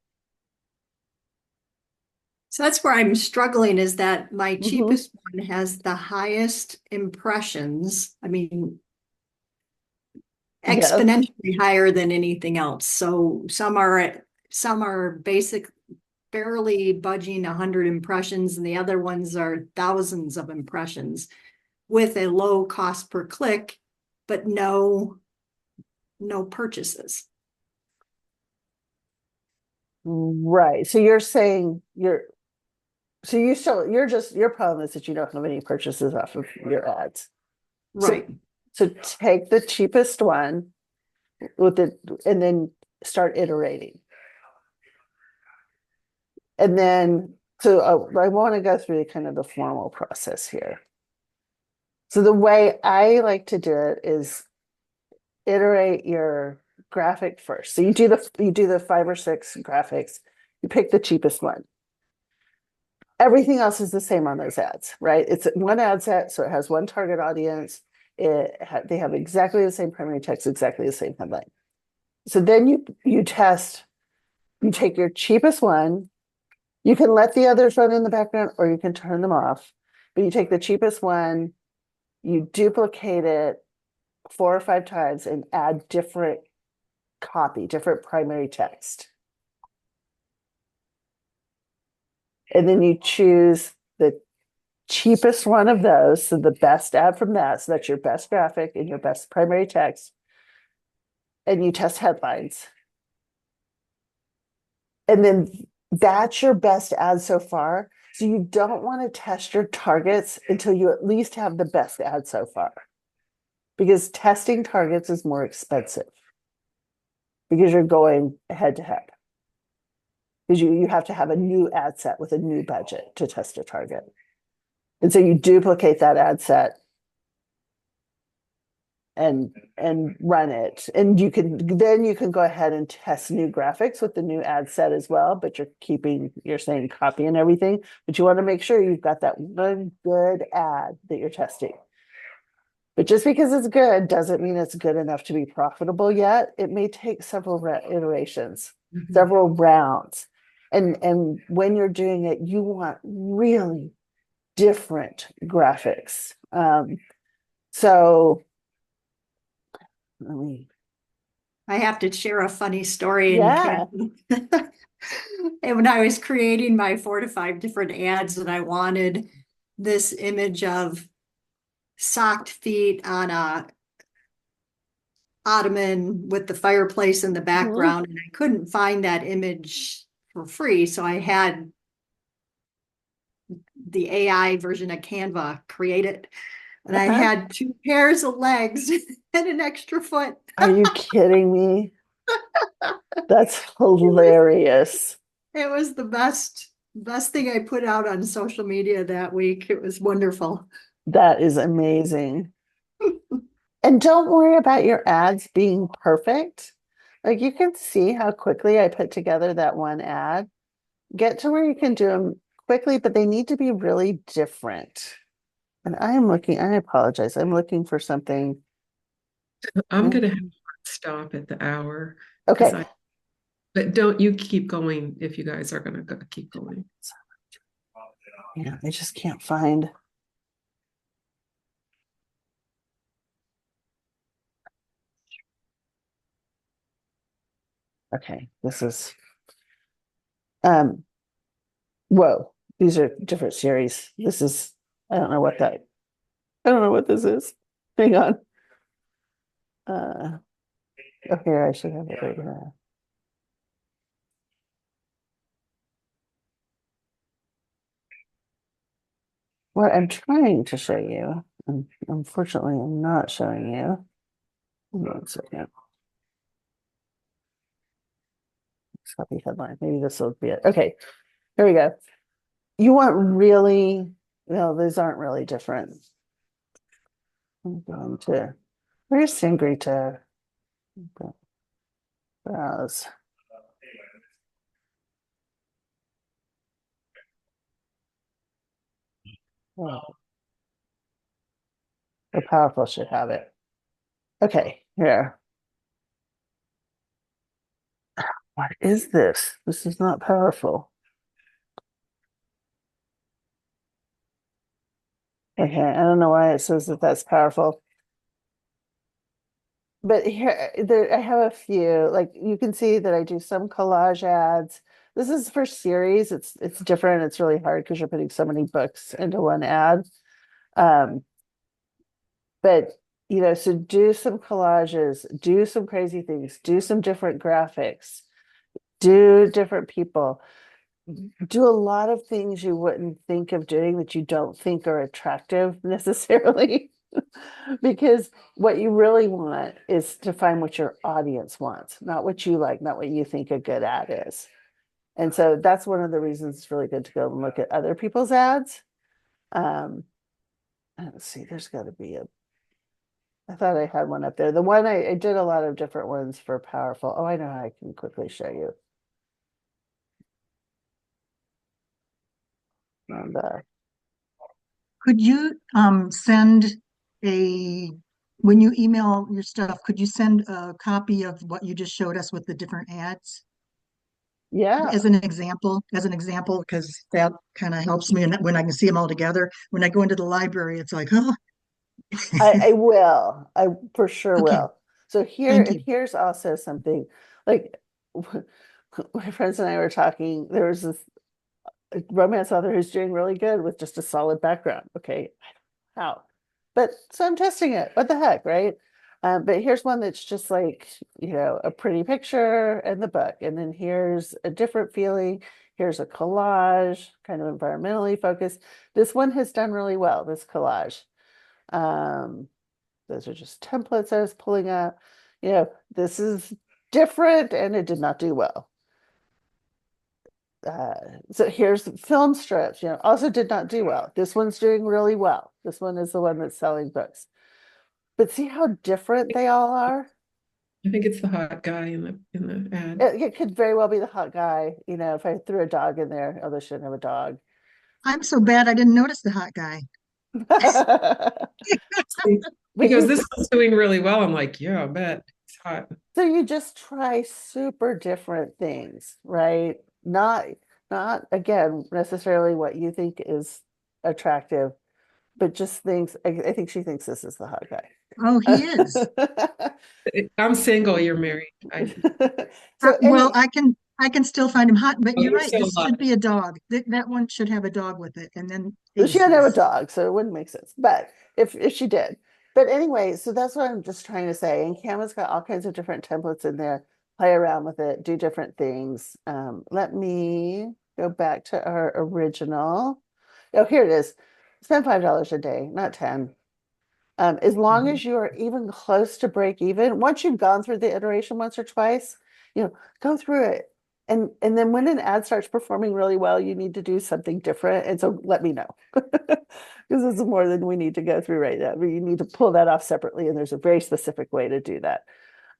So that's where I'm struggling is that my Mhm. cheapest one has the highest impressions. I mean, Yeah. exponentially higher than anything else. So some are basic, barely budging 100 impressions, and the other ones are thousands of impressions with a low cost per click, but no purchases. Right. So you're saying your problem is that you don't have any purchases off of your ads. Right. So take the cheapest one with it and then start iterating. And then, so I want to go through kind of the formal process here. So the way I like to do it is iterate your graphic first. So you do the 5 or 6 graphics, you pick the cheapest one. Everything else is the same on those ads, right? It's one ad set, so it has one target audience. They have exactly the same primary text, exactly the same headline. So then you test, you take your cheapest one. You can let the others run in the background or you can turn them off. But you take the cheapest one, you duplicate it 4 or 5 times and add different copy, different primary text. And then you choose the cheapest one of those, so the best ad from that, so that's your best graphic and your best primary text. And you test headlines. And then That's your best ad so far. So you don't want to test your targets until you at least have the best ad so far. Because testing targets is more expensive. Because you're going head to head. Because you have to have a new ad set with a new budget to test a target. And so you duplicate that ad set and run it. And you can go ahead and test new graphics with the new ad set as well, but you're keeping your same copy and everything. But you want to make sure you've got that one good ad that you're testing. But just because it's good doesn't mean it's good enough to be profitable yet. It may take several iterations, several rounds. And when you're doing it, you want really different graphics. So let me, I have to share a funny story in yeah. Canva. And when I was creating my 4 to 5 different ads, and I wanted this image of socked feet on a ottoman with the fireplace in the background, and I couldn't find that image for free, so I had the AI version of Canva create it, and I had 2 pairs of legs and an extra foot. Are you kidding me? That's hilarious. It was the best thing I put out on social media that week. It was wonderful. That is amazing. And don't worry about your ads being perfect. Like you can see how quickly I put together that one ad. Get to where you can do them quickly, but they need to be really different. And I apologize. I'm looking for something. I'm gonna have to stop at the hour. 'Cause Okay. but don't you keep going if you guys are gonna keep going. Yeah, I just can't find. Okay, this is whoa, these are different series. This is I don't know what this is. Hang on. Oh, here I should have it right here. What I'm trying to show you, and unfortunately, I'm not showing you. Hold on a second. Copy headline. Maybe this will be it. Okay, here we go. You want really, no, these aren't really different. I'm going to, where's Sangrita? Browse. Oh. The powerful should have it. Okay, here. What is this? This is not powerful. Okay, I don't know why it says that that's powerful. But here, I have a few, like you can see that I do some collage ads. This is for series. It's different. It's really hard because you're putting so many books into one ad. But so do some collages, do some crazy things, do some different graphics, do different people, do a lot of things you wouldn't think of doing that you don't think are attractive necessarily. Because what you really want is to find what your audience wants, not what you like, not what you think a good ad is. And so that's one of the reasons it's really good to go and look at other people's ads. Let's see, there's got to be I thought I had one up there. The one I did a lot of different ones for powerful. Oh, I know how I can quickly show you. And Could you send when you email your stuff, could you send a copy of what you just showed us with the different ads yeah, as an example, because that kind of helps me and when I can see them all together. When I go into the library, it's like, oh, I will. I for sure okay, will. So thank you. here's also something like my friends and I were talking. There was this romance author who's doing really good with just a solid background. Okay, how? But so I'm testing it. What the heck, right? But here's one that's just like a pretty picture and the book, and then here's a different feeling. Here's a collage, kind of environmentally focused. This one has done really well, this collage. Those are just templates I was pulling up. You know, this is different and it did not do well. So here's film strips, you know, also did not do well. This one's doing really well. This one is the one that's selling books. But see how different they all are? I think it's the hot guy in the ad. It could very well be the hot guy. You know, if I threw a dog in there, oh, they shouldn't have a dog. I'm so bad I didn't notice the hot guy. Because this one's doing really well. I'm like, yeah, I bet it's hot. So you just try super different things, right? Not again necessarily what you think is attractive, but just things. I think she thinks this is the hot guy. Oh, he is. I'm single, you're married. So Well, I can still find him hot, but Oh, you're you're right. so This hot. should be a dog. That one should have a dog with it, and then she had to have a aces. dog, so it wouldn't make sense. But if she did, but anyway, so that's what I'm just trying to say. And Canva's got all kinds of different templates in there. Play around with it, do different things. Let me go back to our original. Oh, here it is. Spend $5 a day, not 10. As long as you are even close to break even, once you've gone through the iteration once or twice, you know, go through it. And then when an ad starts performing really well, you need to do something different. And so let me know. Because this is more than we need to go through right now. But you need to pull that off separately, and there's a very specific way to do that.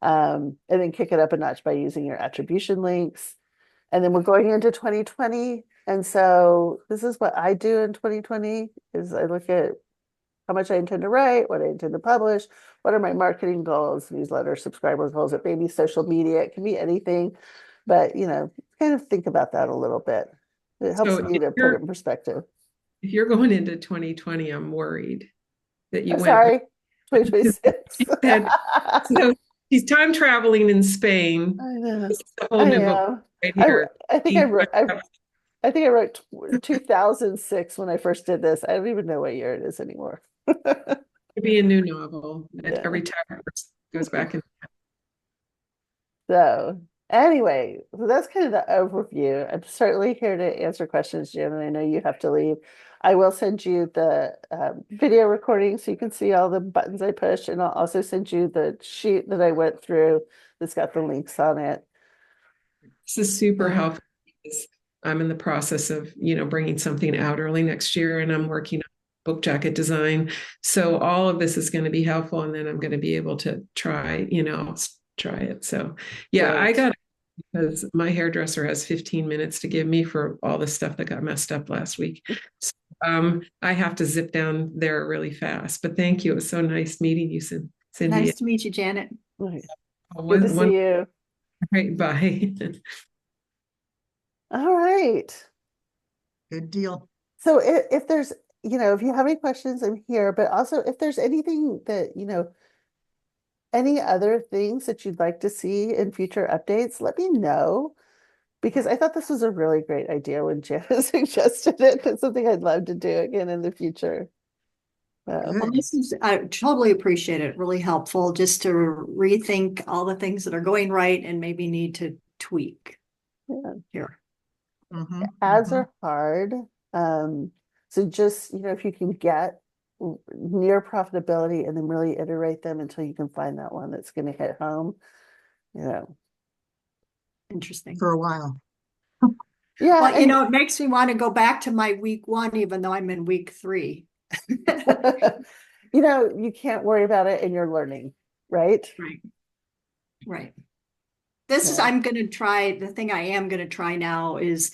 And then kick it up a notch by using your attribution links. And then we're going into 2020. And so this is what I do in 2020 is I look at how much I intend to write, what I intend to publish, what are my marketing goals, newsletter, subscriber goals, it may be social media, it can be anything, but you know, kind of think about that a little bit. It helps So me to put it in perspective. if you're going into 2020, I'm worried that you I'm went. sorry, 2026. So he's time traveling in Spain. I know. This is a whole I new book know. right here. I think I think I wrote 2006 when I first did this. I don't even know what year it is anymore. It'd be a new novel. Yeah. Every chapter goes back and So anyway, so that's kind of the overview. I'm certainly here to answer questions, Jim, and I know you have to leave. I will send you the video recording so you can see all the buttons I pushed, and I'll also send you the sheet that I went through that's got the links on it. this is super helpful because I'm in the process of, bringing something out early next year, and I'm working on book jacket design. So all of this is going to be helpful, and then I'm going to be able to try it. So yeah, Great. I got it because my hairdresser has 15 minutes to give me for all the stuff that got messed up last week. So, I have to zip down there really fast. But thank you. It was so nice meeting you, Cindy. Nice to meet you, Janet. Good to see you. Right, bye. All right. Good deal. So if there's, if you have any questions, I'm here, but also if there's anything that, any other things that you'd like to see in future updates, let me know. Because I thought this was a really great idea when Jana suggested it. It's something I'd love to do again in the future. Well, I totally appreciate it. Really helpful just to rethink all the things that are going right and maybe need to tweak here. Ads are hard. So just, if you can get near profitability and then really iterate them until you can find that one that's going to hit home, Interesting. For a while. Yeah. Well, it makes me want to go back to my week 1, even though I'm in week 3. You can't worry about it and you're learning, right? Right. I'm going to try, the thing I am going to try now is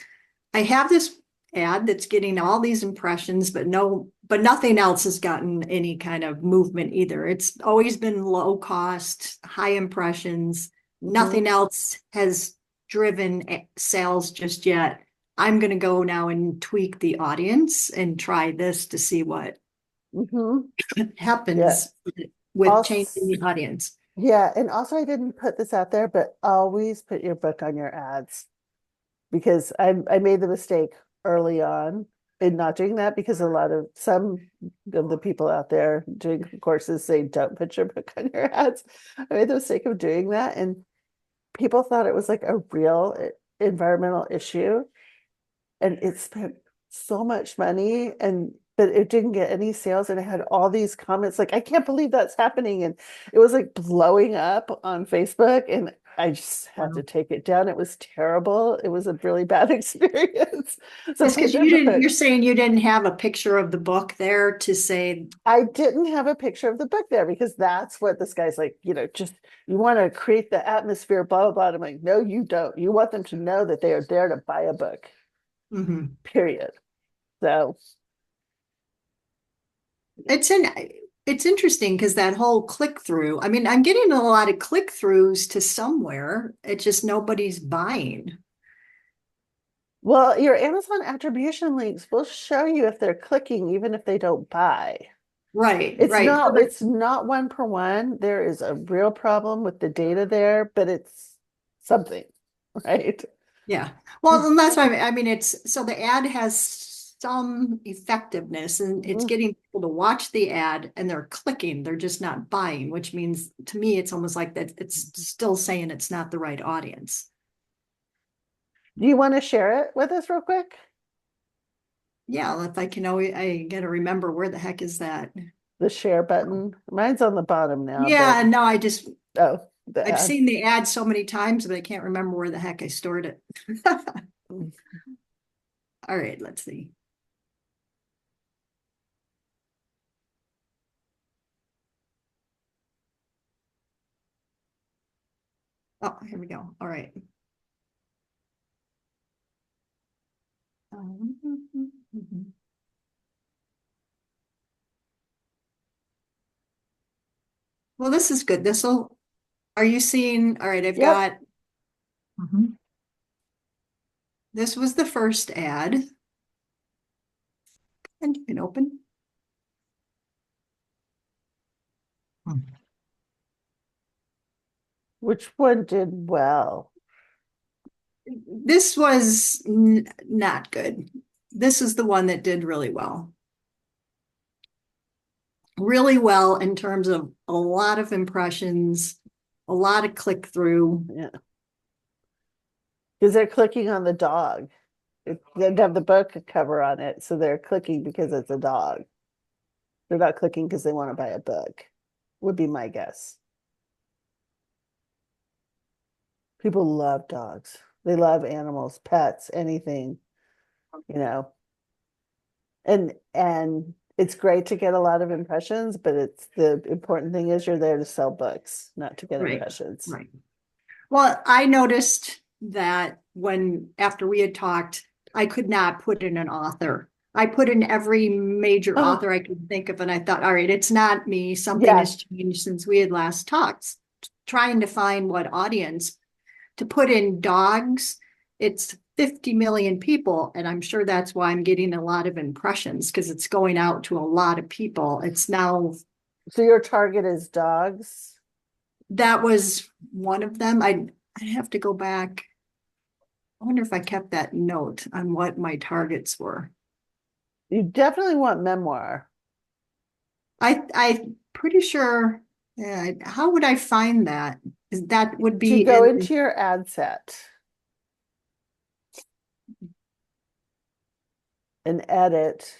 I have this ad that's getting all these impressions, but nothing else has gotten any kind of movement either. It's always been low cost, high impressions. Nothing else has driven sales just yet. I'm going to go now and tweak the audience and try this to see what happens with changing the audience. Yeah. And also I didn't put this out there, but always put your book on your ads, because I made the mistake early on in not doing that, because some of the people out there doing courses say don't put your book on your ads. I made the mistake of doing that, and people thought it was like a real environmental issue. and it spent so much money but it didn't get any sales and it had all these comments like, I can't believe that's happening. And it was like blowing up on Facebook and I just had to Wow. take it down. It was terrible. It was a really bad experience. So It's for because you didn't, the you're saying you didn't have a picture of the book there to say, I didn't have a picture of the book there because that's what this guy's like, just you want to create the atmosphere, blah, blah, blah. And I'm like, no, you don't. You want them to know that they are there to buy a book, mhm. period. So It's in, it's interesting because that whole click through, I mean, I'm getting a lot of click throughs to somewhere. It's just nobody's buying. well, your Amazon attribution links will show you if they're clicking, even if they don't buy. Right, It's right. not, it's not one per one. There is a real problem with the data there, but it's something, right? Yeah. Well, and that's why I mean, it's so the ad has some effectiveness and it's Mhm. getting people to watch the ad and they're clicking, they're just not buying, which means to me, it's almost like that it's still saying it's not the right audience. Do you want to share it with us real quick? Yeah, if I can always, I gotta remember where the heck is that? The share button. Mine's on the bottom now, Yeah, no, oh, the I've ad. seen the ad so many times, but I can't remember where the heck I stored it. Mm. All right, let's see. Oh, here we go. All right. Well, this is good. Are you seeing? All right, I've Yep. got, Mhm. this was the first ad. And you can open. Which one did well? This was not good. This is the one that did really well. Really well in terms of a lot of impressions, a lot of click through. Yeah. Because they're clicking on the dog. It didn't have the book cover on it, so they're clicking because it's a dog. They're not clicking because they want to buy a book, would be my guess. People love dogs. They love animals, pets, anything, you know. And it's great to get a lot of impressions, but it's the important thing is you're there to sell books, not to get Right, impressions. right. Well, I noticed that after we had talked, I could not put in an author. I put in every major Oh. author I could think of, and I thought, all right, it's not me. Something Yeah. has changed since we had last talked. Trying to find what audience to put in dogs. It's 50 million people, and I'm sure that's why I'm getting a lot of impressions because it's going out to a lot of people. It's now, So your target is dogs? that was one of them. I'd have to go back. I wonder if I kept that note on what my targets were. You definitely want memoir. I'm pretty sure. Yeah, how would I find that? That would To be go in, into your ad set and edit,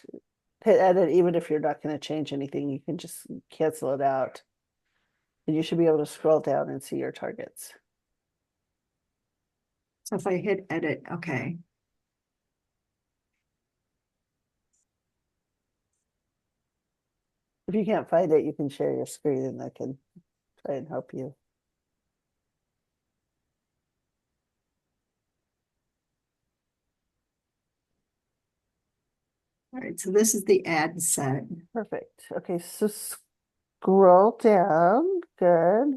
hit edit, even if you're not going to change anything, you can just cancel it out. And you should be able to scroll down and see your targets. so if I hit edit, okay. If you can't find it, you can share your screen and I can try and help you. All right, so this is the ad set. Perfect. Okay, so scroll down. Good.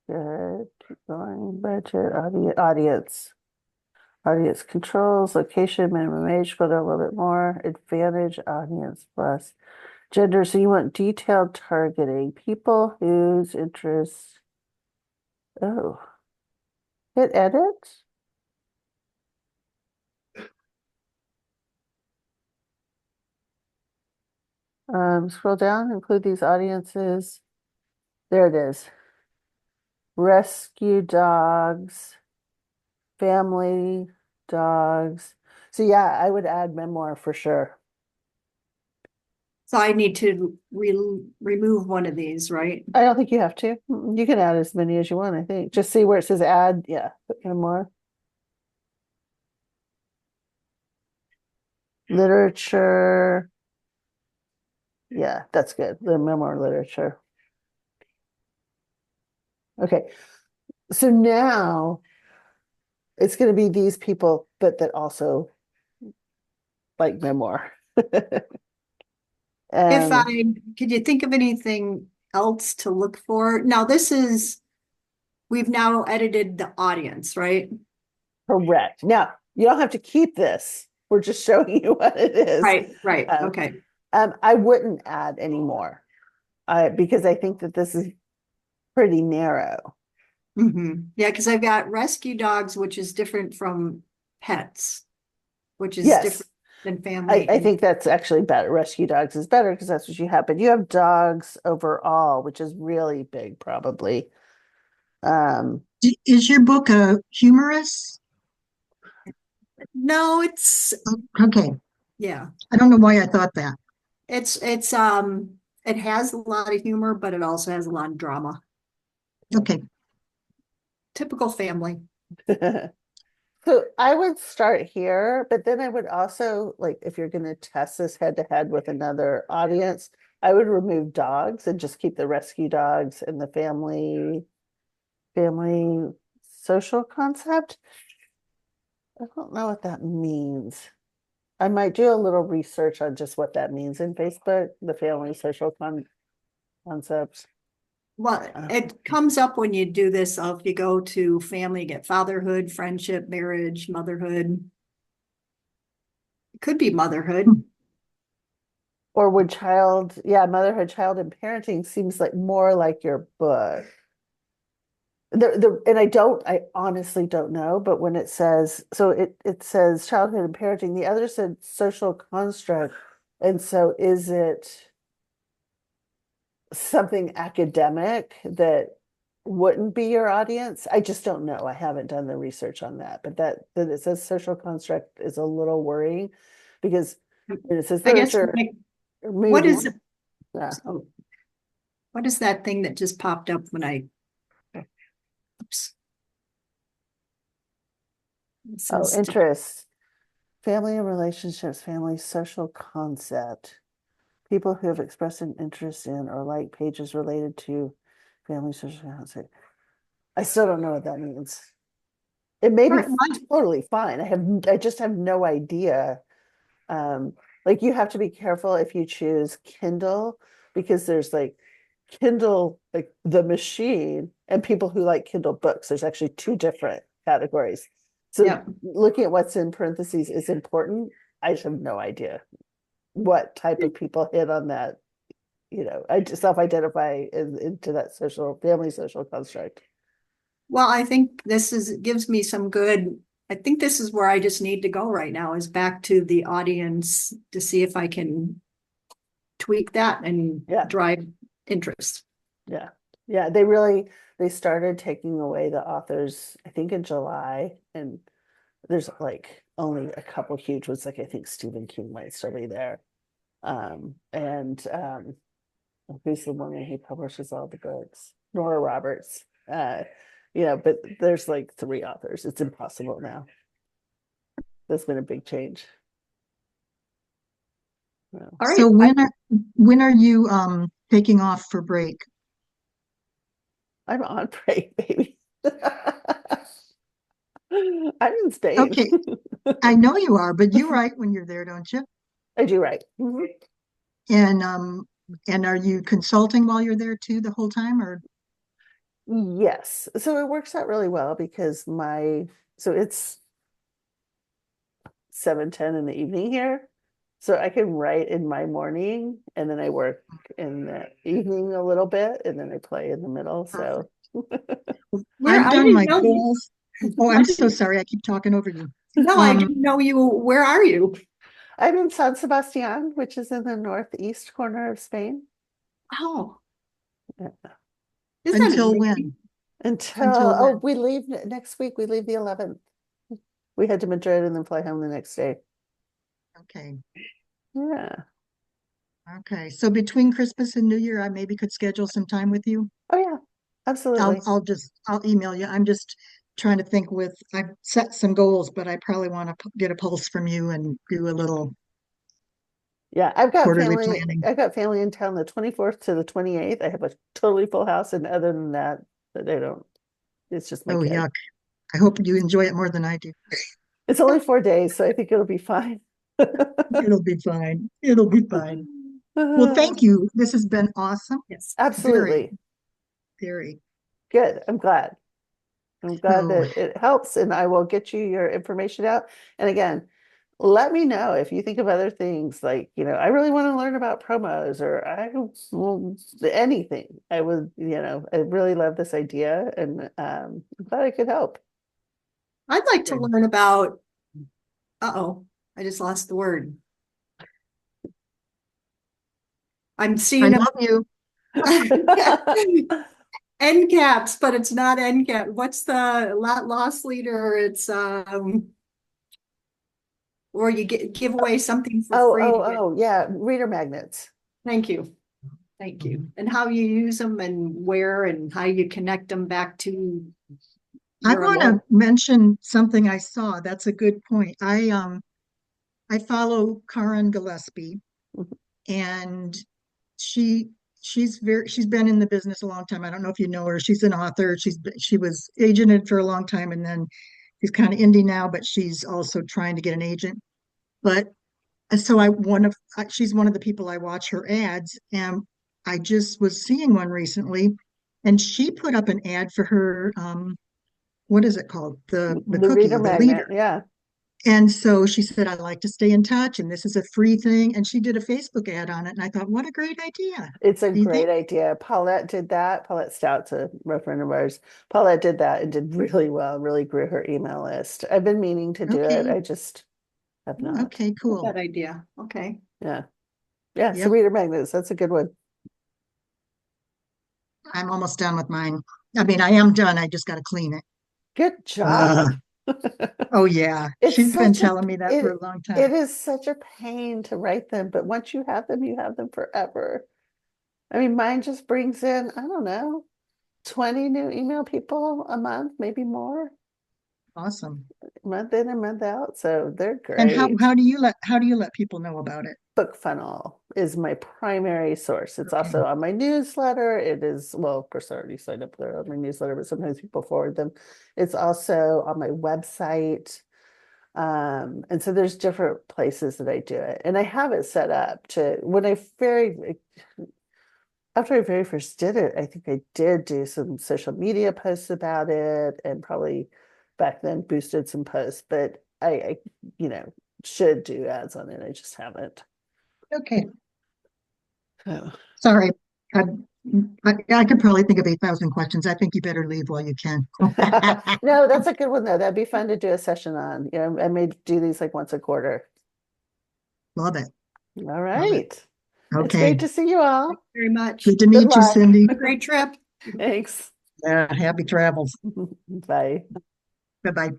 Good. Keep going. Budget, audience controls, location, minimum age, scroll down a little bit more. Advantage, audience plus. Gender, so you want detailed targeting. People whose interests. Oh. Hit edit. Scroll down, include these audiences. There it is. Rescue dogs, family, dogs. So yeah, I would add memoir for sure. So I need to remove one of these, right? I don't think you have to. You can add as many as you want, I think. Just see where it says add. Yeah, put memoir. Literature. Yeah, that's good. The memoir literature. Okay. So now it's going to be these people, but that also like memoir. If And could you think of anything else to look for? Now, we've now edited the audience, right? correct. Now, you don't have to keep this. We're just showing you what it is. Right, Um, okay. I wouldn't add any more. Because I think that this is pretty narrow. Yeah, because I've got rescue dogs, which is different from pets, which is Yes. different than I family. think that's actually better. Rescue dogs is better because that's what you have. But you have dogs overall, which is really big, probably. Is your book a humorous? No, it's, Okay, yeah, I don't know why I thought that. it has a lot of humor, but it also has a lot of drama. Okay, Typical family. So I would start here, but then I would also like if you're going to test this head to head with another audience, I would remove dogs and just keep the rescue dogs and the family social concept. I don't know what that means. I might do a little research on just what that means in Facebook, the family social concepts. Well, it comes up when you do this, if you go to family, you get fatherhood, friendship, marriage, motherhood. It could be motherhood. Or would motherhood, child, and parenting seems like more like your book. And I honestly don't know, but when it says, so it says childhood and parenting, the other said social construct. And so is it something academic that wouldn't be your audience? I just don't know. I haven't done the research on that, but that it says social construct is a little worrying because when it says I guess, literature, what movie, is, yeah. what is that thing that just popped up when oops. It Oh, says interest, family and relationships, family social concept. People who have expressed an interest in or like pages related to family social concept. I still don't know what that means. It may be totally fine. I just have no idea. Like you have to be careful if you choose Kindle because there's like Kindle, like the machine, and people who like Kindle books. There's actually two different categories. So Yeah. looking at what's in parentheses is important. I just have no idea what type of people hit on that. I just self-identify into that family social construct. Well, I think gives me some good, I think this is where I just need to go right now, is back to the audience to see if I can tweak that and Yeah. drive interest. Yeah. Yeah. They started taking away the authors, I think in July, and there's like only a couple huge ones, like I think Stephen King might still be there. And who's the woman who publishes all the books? Nora Roberts. But there's like 3 authors. It's impossible now. That's been a big change. All right. so when are you taking off for break? I'm on break, baby. I'm in Spain. Okay, I know you are, but you write when you're there, don't you? I do write. Mhm. And are you consulting while you're there too the whole time, or Yes. So it works out really well because so it's 7:10 in the evening here. So I can write in my morning and then I work in the evening a little bit and then I play in the middle. So Where I've I done didn't my know goals. Oh, I'm so sorry. I keep talking over you. No, I didn't know you. Where are you? I'm in San Sebastian, which is in the northeast corner of Spain. Oh, Yeah. isn't that Until amazing? when? Until Until when? we leave next week. We leave the 11th. We head to Madrid and then fly home the next day. Okay. Yeah. Okay. So between Christmas and New Year, I maybe could schedule some time with you. Oh yeah, absolutely. I'll email you. I'm just trying to think I've set some goals, but I probably want to get a pulse from you and do a little Yeah, quarterly planning. I've got family in town the 24th to the 28th. I have a totally full house, and other than that, they don't. It's just my Oh, kid. yuck. I hope you enjoy it more than I do. It's only 4 days, so I think it'll be fine. It'll be fine. It'll be fine. Well, thank you. This has been awesome. Yes. Absolutely. Very. Good. I'm glad. I'm glad So, that it helps, and I will get you your information out. And again, let me know if you think of other things like, I really want to learn about promos or anything. I would, I really love this idea, and I'm glad I could help. I'd like to learn about, uh-oh, I just lost the word. I'm I seeing love you. end caps, but it's not end cap. What's the loss leader? It's or you give away something for free to get. Yeah, reader magnets. Thank you. Thank you. And how you use them and where and how you connect them back to I your want to mention something I saw. That's a good point. I follow Karen Gillespie, Mhm. and she's been in the business a long time. I don't know if you know her. She's an author. She was agented for a long time, and then she's kind of indie now, but she's also trying to get an agent. But so she's one of the people I watch her ads, and I just was seeing one recently, and she put up an ad for her what is it called? The The cookie, reader the magnet. leader. Yeah. And so she said, I'd like to stay in touch, and this is a free thing. And she did a Facebook ad on it. And I thought, what a great idea. It's a Do you great think? idea. Paulette did that. Paulette Stout's a real friend of ours. Paulette did that and did really well, really grew her email list. I've been meaning to do it. Okay. I just have not. Okay, cool. that idea. Okay. Yeah. Yeah. So Yep. reader magnets, that's a good one. I'm almost done with mine. I mean, I am done. I just got to clean it. Good job. Oh, yeah. It's She's been such a telling me that for it a long it time. is such a pain to write them, but once you have them forever. I mean, mine just brings in, I don't know, 20 new email people a month, maybe more, Awesome. month in and month out. So they're And great. how do you let people know about it? BookFunnel is my primary source. It's Okay. also on my newsletter. It is, well, of course, I already signed up there on my newsletter, but sometimes people forward them. It's also on my website. And so there's different places that I do it. And I have it set up to after I very first did it, I think I did do some social media posts about it and probably back then boosted some posts, but I should do ads on it. I just haven't. Okay. So. Sorry. I, I could probably think of 8,000 questions. I think you better leave while you can. No, that's a good one though. That'd be fun to do a session on. I may do these like once a quarter. Love it. All right. It's Okay. great to see you all. Very much. Good to Good meet you, luck. Cindy. A great trip. Thanks. Happy travels. Bye. Bye-bye.